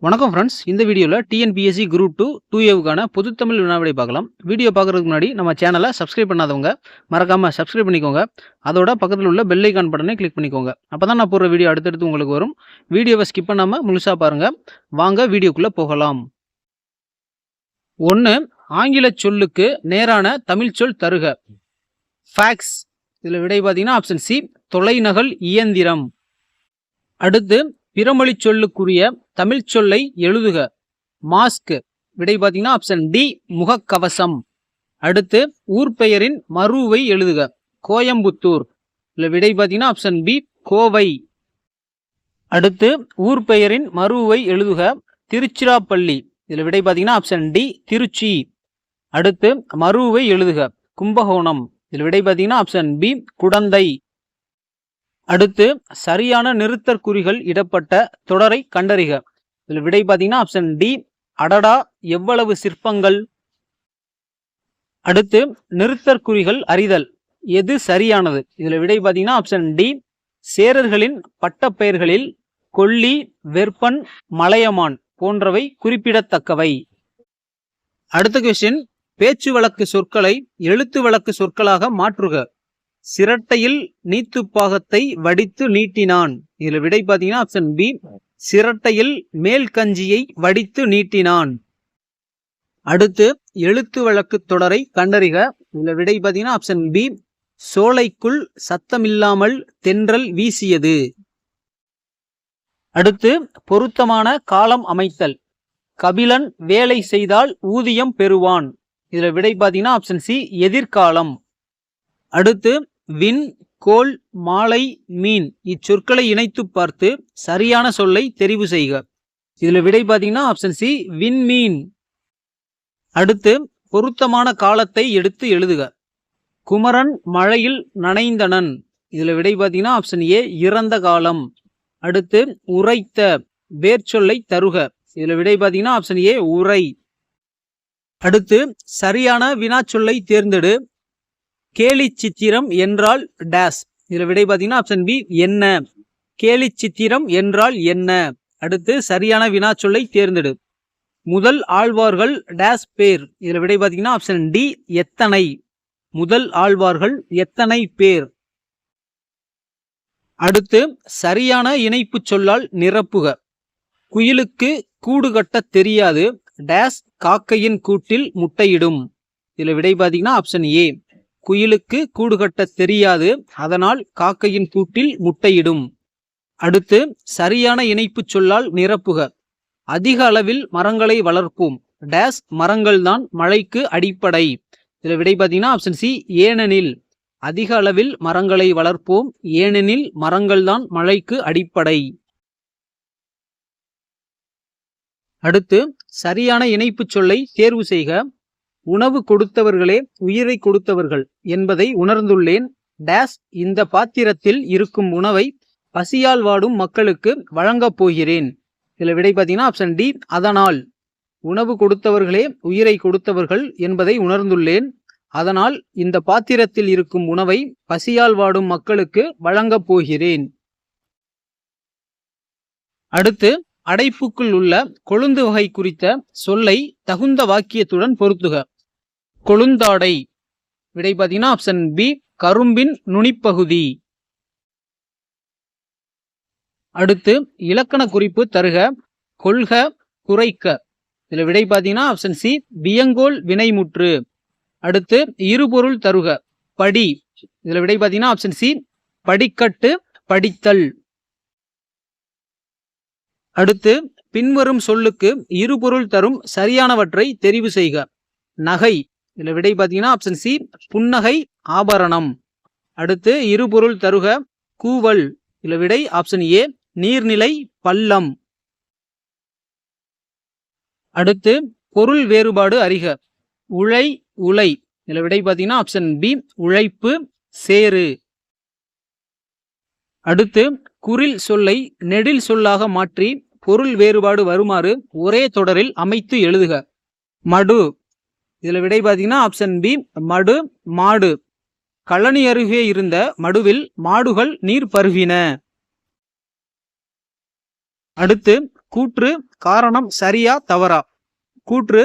வணக்கம் ஃப்ரெண்ட்ஸ். இந்த வீடியோவில் டிஎன்பிஎஸ்சி குரூப் 2 பொதுத்தமிழ் வினாவிடை பார்க்கலாம். வீடியோ பார்க்குறதுக்கு முன்னாடி நம்ம சேனலை சப்ஸ்கிரைப் பண்ணாதவங்க மறக்காமல் சப்ஸ்கிரைப் பண்ணிக்கோங்க. அதோட பக்கத்தில் உள்ள பெல் ஐக்கான் பட்டனை கிளிக் பண்ணிக்கோங்க. அப்போ தான் நான் போடுற வீடியோ அடுத்தடுத்து உங்களுக்கு வரும். வீடியோவை ஸ்கிப் பண்ணாமல் முழுசாக பாருங்கள். வாங்க வீடியோக்குள்ளே போகலாம். 1. ஆங்கில சொல்லுக்கு நேரான தமிழ் சொல் தருக. ஃபேக்ஸ். இதில் விடை பார்த்தீங்கன்னா ஆப்ஷன் சி, தொலைநகல் இயந்திரம். அடுத்து பிறமொழி சொல்லுக்குரிய தமிழ் சொல்லை எழுதுக. மாஸ்க். விடை பார்த்தீங்கன்னா ஆப்ஷன் டி, முகக்கவசம். அடுத்து ஊர் பெயரின் மருவை எழுதுக. கோயம்புத்தூர். இல்லை விடை பார்த்தீங்கன்னா ஆப்ஷன் பி, கோவை. அடுத்து ஊர் பெயரின் மருவை எழுதுக. திருச்சிராப்பள்ளி. இதில் விடை பார்த்தீங்கன்னா ஆப்ஷன் டி, திருச்சி. அடுத்து மருவை எழுதுக. கும்பகோணம். இதில் விடை பார்த்தீங்கன்னா ஆப்ஷன் பி, குடந்தை. அடுத்து சரியான நிறுத்தற்குறிகள் இடப்பட்ட தொடரை கண்டறிக. இதில் விடை பார்த்தீங்கன்னா ஆப்ஷன் டி, அடடா எவ்வளவு சிற்பங்கள். அடுத்து நிறுத்தற்குறிகள் அறிதல். எது சரியானது? இதில் விடை பார்த்தீங்கன்னா ஆப்ஷன் டி, சேரர்களின் பட்டப்பெயர்களில் கொல்லி, வெற்பன், மலையமான் போன்றவை குறிப்பிடத்தக்கவை. அடுத்த கொஸ்டின், பேச்சு வழக்கு சொற்களை எழுத்து வழக்கு சொற்களாக மாற்றுக. சிரட்டையில் நீத்துப்பாகத்தை வடித்து நீட்டினான். இதுல விடை பார்த்தீங்கன்னா ஆப்ஷன் பி, சிரட்டையில் மேல் கஞ்சியை வடித்து நீட்டினான். அடுத்து எழுத்து வழக்கு தொடரை கண்டறிக. இதுல விடை பார்த்தீங்கன்னா ஆப்ஷன் பி, சோலைக்குள் சத்தமில்லாமல் தென்றல் வீசியது. அடுத்து பொருத்தமான காலம் அமைத்தல். கபிலன் வேலை செய்தால் ஊதியம் பெறுவான். இதுல விடை பார்த்தீங்கன்னா ஆப்ஷன் சி, எதிர்காலம். அடுத்து விண், கோல், மாலை, மீன் இச்சொற்களை இணைத்து பார்த்து சரியான சொல்லை தெரிவு செய்க. இதுல விடை பார்த்தீங்கன்னா ஆப்ஷன் சி, விண்மீன். அடுத்து பொருத்தமான காலத்தை எடுத்து எழுதுக. குமரன் மழையில் நனைந்தனன். இதுல விடை பார்த்தீங்கன்னா ஆப்ஷன் ஏ, இறந்த காலம். அடுத்து உரைத்த வேர்ச்சொல்லை தருக. இதுல விடை பார்த்தீங்கன்னா ஆப்ஷன் ஏ, உரை. அடுத்து சரியான வினாச்சொல்லை தேர்ந்தெடு. கேலி சித்திரம் என்றால் டேஸ். இதுல விடை பார்த்தீங்கன்னா ஆப்ஷன் பி, என்ன. கேலி சித்திரம் என்றால் என்ன. அடுத்து சரியான வினாச்சொல்லை தேர்ந்தெடு. முதல் ஆழ்வார்கள் டேஸ் பேர். இதுல விடை பார்த்தீங்கன்னா ஆப்ஷன் டி, எத்தனை. முதல் ஆழ்வார்கள் எத்தனை பேர். அடுத்து சரியான இணைப்பு சொல்லால் நிரப்புக. குயிலுக்கு கூடு கட்ட தெரியாது டேஸ் காக்கையின் கூட்டில் முட்டையிடும். இதுல விடை பார்த்தீங்கன்னா ஆப்ஷன் ஏ, குயிலுக்கு கூடு கட்ட தெரியாது அதனால் காக்கையின் கூட்டில் முட்டையிடும். அடுத்து சரியான இணைப்பு சொல்லால் நிரப்புக. அதிக அளவில் மரங்களை வளர்ப்போம் டேஸ் மரங்கள் தான் மழைக்கு அடிப்படை. இதுல விடை பார்த்தீங்கன்னா ஆப்ஷன் சி, ஏனெனில். அதிக அளவில் மரங்களை வளர்ப்போம் ஏனெனில் மரங்கள் தான் மழைக்கு அடிப்படை. அடுத்து சரியான இணைப்பு சொல்லை தேர்வு செய்க. உணவு கொடுத்தவர்களே உயிரை கொடுத்தவர்கள் என்பதை உணர்ந்துள்ளேன் டேஸ் இந்த பாத்திரத்தில் இருக்கும் உணவை பசியால் வாடும் மக்களுக்கு வழங்கப் போகிறேன். இதில் விடை பார்த்தீங்கன்னா ஆப்ஷன் டி, அதனால். உணவு கொடுத்தவர்களே உயிரை கொடுத்தவர்கள் என்பதை உணர்ந்துள்ளேன் அதனால் இந்த பாத்திரத்தில் இருக்கும் உணவை பசியால் வாடும் மக்களுக்கு வழங்கப் போகிறேன். அடுத்து அடைப்புக்குள் உள்ள கொழுந்து வகை குறித்த சொல்லை தகுந்த வாக்கியத்துடன் பொருத்துக. கொழுந்தாடை. விடை பார்த்தீங்கன்னா ஆப்ஷன் பி, கரும்பின் நுனிப்பகுதி. அடுத்து இலக்கண குறிப்பு தருக. கொள்க, குறைக்க. இதுல விடை பார்த்தீங்கன்னா ஆப்ஷன் சி, வியங்கோல் வினைமுற்று. அடுத்து இருபொருள் தருக. படி. இதுல விடை பார்த்தீங்கன்னா ஆப்ஷன் சி, படிக்கட்டு, படித்தல். அடுத்து பின்வரும் சொல்லுக்கு இருபொருள் தரும் சரியானவற்றை தெரிவு செய்க. நகை. இதுல விடை பார்த்தீங்கன்னா ஆப்ஷன் சி, புன்னகை, ஆபரணம். அடுத்து இருபொருள் தருக. கூவல். இதுல விடை ஆப்ஷன் ஏ, நீர்நிலை, பள்ளம். அடுத்து பொருள் வேறுபாடு அறிக. உழை, உலை. இதுல விடை பார்த்தீங்கன்னா ஆப்ஷன் பி, உழைப்பு, சேறு. அடுத்து குறில் சொல்லை நெடில் சொல்லாக மாற்றி பொருள் வேறுபாடு வருமாறு ஒரே தொடரில் அமைத்து எழுதுக. மடு. இதுல விடை பார்த்தீங்கன்னா ஆப்ஷன் பி, மடு, மாடு. கழனி அருகே இருந்த மடுவில் மாடுகள் நீர் பருகின. அடுத்து கூற்று காரணம் சரியா தவறா? கூற்று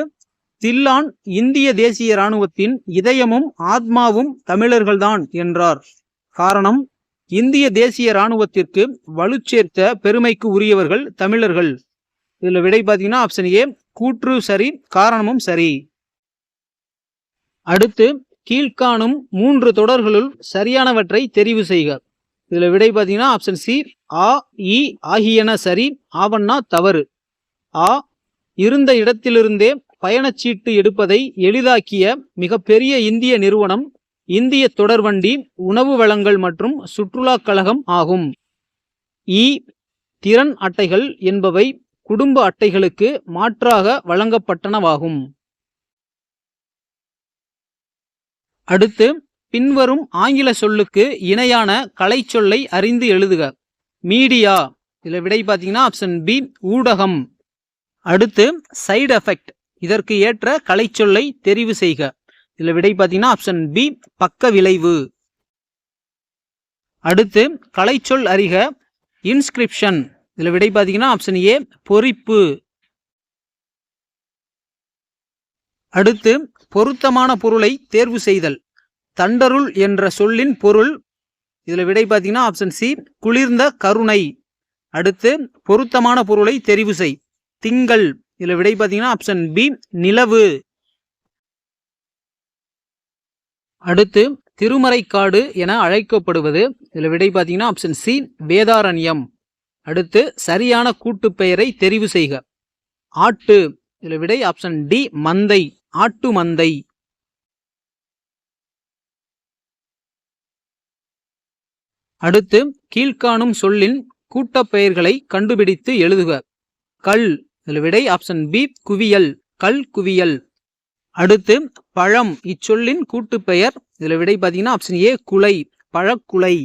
தில்லான் இந்திய தேசிய இராணுவத்தின் இதயமும் ஆத்மாவும் தமிழர்கள்தான் என்றார். காரணம் இந்திய தேசிய இராணுவத்திற்கு வலுச்சேர்த்த பெருமைக்கு உரியவர்கள் தமிழர்கள். இதுல விடை பார்த்தீங்கன்னா ஆப்ஷன் ஏ கூற்று சரி, காரணமும் சரி. அடுத்து கீழ்காணும் 3 தொடர்களுள் சரியானவற்றை தெரிவு செய்க. இதுல விடை பார்த்தீங்கன்னா ஆப்ஷன் சி ஆ இ ஆகியன சரி, ஆவண்ணா தவறு. ஆ இருந்த இடத்திலிருந்தே பயணச்சீட்டு எடுப்பதை எளிதாக்கிய மிகப்பெரிய இந்திய நிறுவனம் இந்திய தொடர்வண்டி உணவு வழங்கல் மற்றும் சுற்றுலாக் கழகம் ஆகும். இ திறன் அட்டைகள் என்பவை குடும்ப அட்டைகளுக்கு மாற்றாக வழங்கப்பட்டனவாகும். அடுத்து பின்வரும் ஆங்கில சொல்லுக்கு இணையான கலைச்சொல்லை அறிந்து எழுதுக. மீடியா. இதுல விடை பார்த்தீங்கன்னா ஆப்ஷன் பி ஊடகம். அடுத்து சைடு எஃபெக்ட். இதற்கு ஏற்ற கலைச்சொல்லை தெரிவு செய்க. இதுல விடை பார்த்தீங்கன்னா ஆப்ஷன் பி பக்க விளைவு. அடுத்து கலைச்சொல் அறிக. இன்ஸ்கிரிப்ஷன். இதுல விடை பார்த்தீங்கன்னா ஆப்ஷன் ஏ பொறிப்பு. அடுத்து பொருத்தமான பொருளை தேர்வு செய்தல். தண்டருள் என்ற சொல்லின் பொருள். இதுல விடை பார்த்தீங்கன்னா ஆப்ஷன் சி குளிர்ந்த கருணை. அடுத்து பொருத்தமான பொருளை தெரிவு செய். திங்கள். இதுல விடை பார்த்தீங்கன்னா ஆப்ஷன் பி நிலவு. அடுத்து திருமறைக்காடு என அழைக்கப்படுவது. இதுல விடை பார்த்தீங்கன்னா ஆப்ஷன் சி வேதாரண்யம். அடுத்து சரியான கூட்டு பெயரை தெரிவு செய்க. ஆட்டு. இதுல விடை ஆப்ஷன் டி மந்தை, ஆட்டு மந்தை. அடுத்து கீழ்காணும் சொல்லின் கூட்டப்பெயர்களை கண்டுபிடித்து எழுதுக. கல். இதுல விடை ஆப்ஷன் பி குவியல், கல் குவியல். அடுத்து பழம். இச்சொல்லின் கூட்டுப்பெயர். இதுல விடை பார்த்தீங்கன்னா ஆப்ஷன் ஏ குலை, பழக்குலை.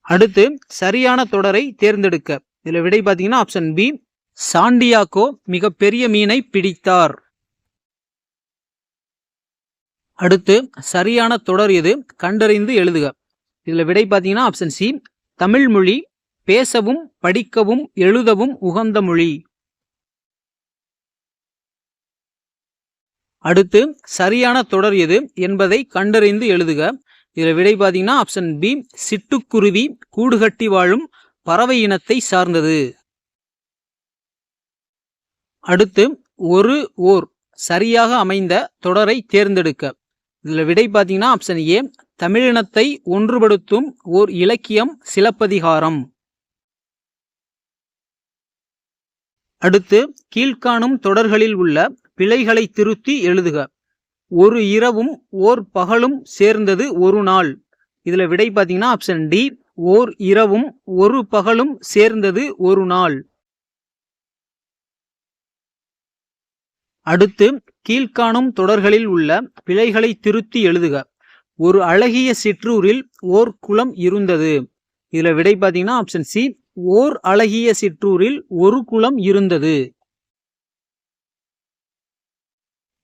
அடுத்து சரியான தொடரை தேர்ந்தெடுக்க. இதுல விடை பார்த்தீங்கன்னா ஆப்ஷன் பி சாண்டியாகோ மிகப்பெரிய மீனை பிடித்தார். அடுத்து சரியான தொடர் எது கண்டறிந்து எழுதுக. இதுல விடை பார்த்தீங்கன்னா ஆப்ஷன் சி தமிழ் மொழி பேசவும் படிக்கவும் எழுதவும் உகந்த மொழி. அடுத்து சரியான தொடர் எது என்பதை கண்டறிந்து எழுதுக. இதுல விடை பார்த்தீங்கன்னா ஆப்ஷன் பி சிட்டுக்குருவி கூடுகட்டி வாழும் பறவை இனத்தை சார்ந்தது. அடுத்து ஒரு ஓர் சரியாக அமைந்த தொடரை தேர்ந்தெடுக்க. இதுல விடை பார்த்தீங்கன்னா ஆப்ஷன் ஏ தமிழினத்தை ஒன்றுபடுத்தும் ஓர் இலக்கியம் சிலப்பதிகாரம். அடுத்து கீழ்காணும் தொடர்களில் உள்ள பிழைகளை திருத்தி எழுதுக. ஒரு இரவும் ஓர் பகலும் சேர்ந்தது ஒரு நாள். இதுல விடை பார்த்தீங்கன்னா ஆப்ஷன் டி ஓர் இரவும் ஒரு பகலும் சேர்ந்தது ஒரு நாள். அடுத்து கீழ்காணும் தொடர்களில் உள்ள பிழைகளை திருத்தி எழுதுக. ஒரு அழகிய சிற்றூரில் ஓர் குளம் இருந்தது. இதுல விடை பார்த்தீங்கன்னா ஆப்ஷன் சி ஓர் அழகிய சிற்றூரில் ஒரு குளம் இருந்தது.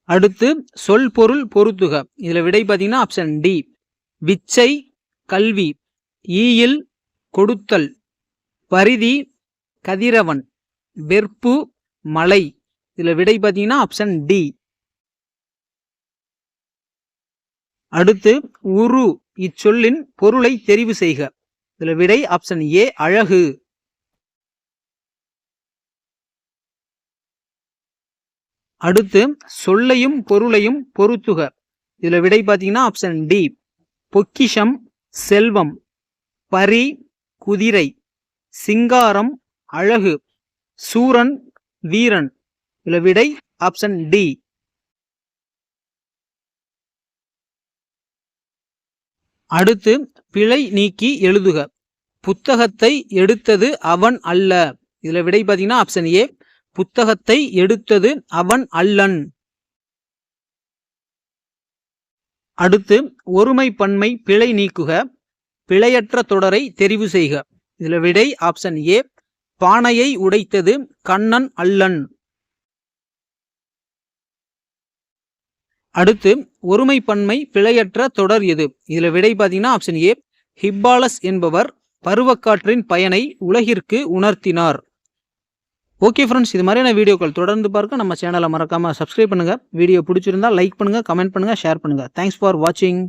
அடுத்து சொல் பொருள் பொருத்துக. இதுல விடை பார்த்தீங்கன்னா ஆப்ஷன் டி விச்சை கல்வி, ஈயில் கொடுத்தல், பரிதி கதிரவன், வெற்பு மலை. இதுல விடை பார்த்தீங்கன்னா ஆப்ஷன் டி. அடுத்து உரு இச்சொல்லின் பொருளை தெரிவு செய்க. இதுல விடை ஆப்ஷன் ஏ அழகு. அடுத்து சொல்லையும் பொருளையும் பொருத்துக. இதுல விடை பார்த்தீங்கன்னா ஆப்ஷன் டி பொக்கிஷம் செல்வம், பரி குதிரை, சிங்காரம் அழகு, சூரன் வீரன். இதுல விடை ஆப்ஷன் டி. அடுத்து பிழை நீக்கி எழுதுக. புத்தகத்தை எடுத்தது அவன் அல்ல. இதுல விடை பார்த்தீங்கன்னா ஆப்ஷன் ஏ புத்தகத்தை எடுத்தது அவன் அல்லன். அடுத்து ஒருமை பன்மை பிழை நீக்குக. பிழையற்ற தொடரை தெரிவு செய்க. இதுல விடை ஆப்ஷன் ஏ பானையை உடைத்தது கண்ணன் அல்லன். அடுத்து ஒருமை பன்மை பிழையற்ற தொடர் எது? இதுல விடை பார்த்தீங்கன்னா ஆப்ஷன் ஏ ஹிப்பாலஸ் என்பவர் பருவக்காற்றின் பயனை உலகிற்கு உணர்த்தினார்? ஓகே ஃப்ரெண்ட்ஸ், இது மாதிரியான வீடியோக்கள் தொடர்ந்து பார்க்க நம்ம சேனலை மறக்காமல் சப்ஸ்கிரைப் பண்ணுங்கள். வீடியோ பிடிச்சிருந்தா லைக் பண்ணுங்கள், கமெண்ட் பண்ணுங்கள், ஷேர் பண்ணுங்கள். தேங்க்ஸ் ஃபார் வாட்சிங்.